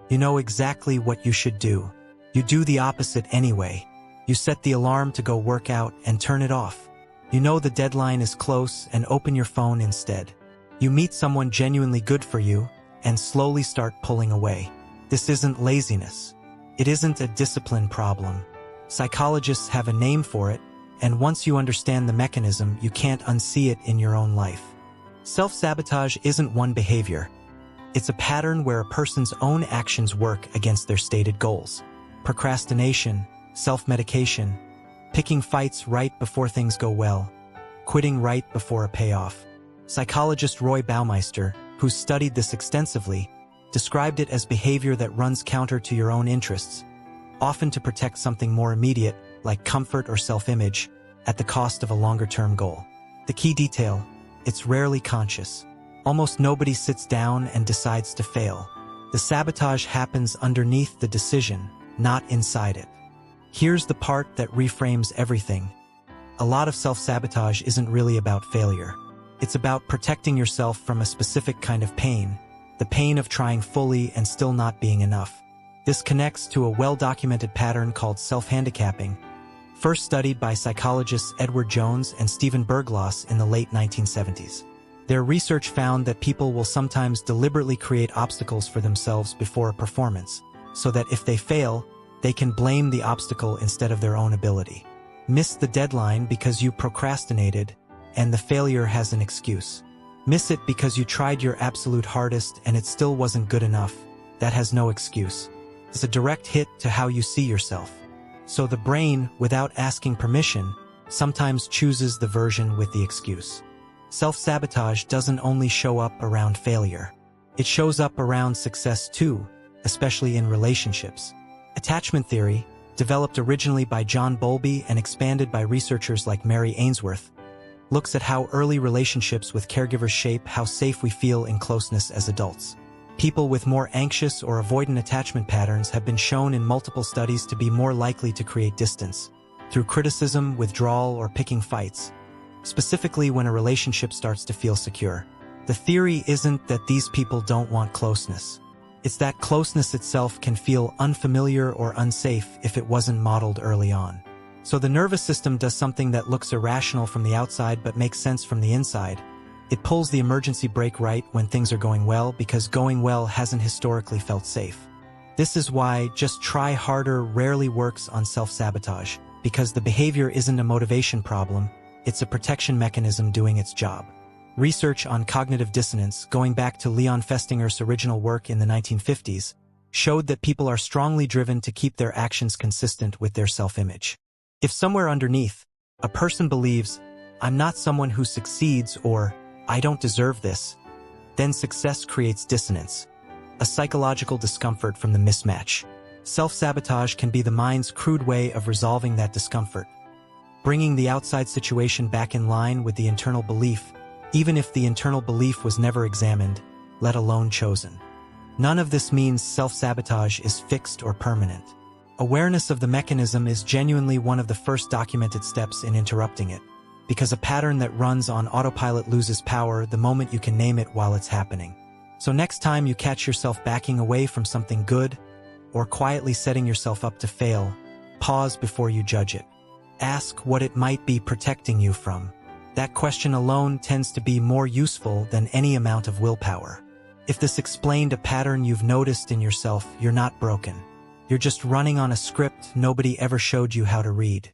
You know exactly what you should do. You do the opposite anyway. You set the alarm to go work out and turn it off. You know the deadline is close and open your phone instead. You meet someone genuinely good for you and slowly start pulling away. This isn't laziness. It isn't a discipline problem. Psychologists have a name for it, and once you understand the mechanism, you can't unsee it in your own life. Self-sabotage isn't one behavior. It's a pattern where a person's own actions work against their stated goals. Procrastination, self-medication, picking fights right before things go well, quitting right before a payoff. Psychologist Roy Baumeister, who studied this extensively, described it as behavior that runs counter to your own interests, often to protect something more immediate, like comfort or self-image, at the cost of a longer-term goal. The key detail: it's rarely conscious. Almost nobody sits down and decides to fail. The sabotage happens underneath the decision, not inside it. Here's the part that reframes everything. A lot of self-sabotage isn't really about failure. It's about protecting yourself from a specific kind of pain, the pain of trying fully and still not being enough. This connects to a well-documented pattern called self-handicapping, first studied by psychologists Edward Jones and Stephen Berglas in the late 1970s. Their research found that people will sometimes deliberately create obstacles for themselves before a performance, so that if they fail, they can blame the obstacle instead of their own ability. Miss the deadline because you procrastinated, and the failure has an excuse. Miss it because you tried your absolute hardest and it still wasn't good enough. That has no excuse. It's a direct hit to how you see yourself. So the brain, without asking permission, sometimes chooses the version with the excuse. Self-sabotage doesn't only show up around failure. It shows up around success too, especially in relationships. Attachment theory, developed originally by John Bowlby and expanded by researchers like Mary Ainsworth, looks at how early relationships with caregivers shape how safe we feel in closeness as adults. People with more anxious or avoidant attachment patterns have been shown in multiple studies to be more likely to create distance through criticism, withdrawal, or picking fights, specifically when a relationship starts to feel secure. The theory isn't that these people don't want closeness. It's that closeness itself can feel unfamiliar or unsafe if it wasn't modeled early on. So the nervous system does something that looks irrational from the outside but makes sense from the inside. It pulls the emergency brake right when things are going well because going well hasn't historically felt safe. This is why just try harder rarely works on self-sabotage, because the behavior isn't a motivation problem, it's a protection mechanism doing its job. Research on cognitive dissonance, going back to Leon Festinger's original work in the 1950s, showed that people are strongly driven to keep their actions consistent with their self-image. If somewhere underneath, a person believes, "I'm not someone who succeeds," or "I don't deserve this," then success creates dissonance, a psychological discomfort from the mismatch. Self-sabotage can be the mind's crude way of resolving that discomfort, bringing the outside situation back in line with the internal belief, even if the internal belief was never examined, let alone chosen. None of this means self-sabotage is fixed or permanent. Awareness of the mechanism is genuinely one of the first documented steps in interrupting it, because a pattern that runs on autopilot loses power the moment you can name it while it's happening. So next time you catch yourself backing away from something good, or quietly setting yourself up to fail, pause before you judge it. Ask what it might be protecting you from. That question alone tends to be more useful than any amount of willpower. If this explained a pattern you've noticed in yourself, you're not broken. You're just running on a script nobody ever showed you how to read.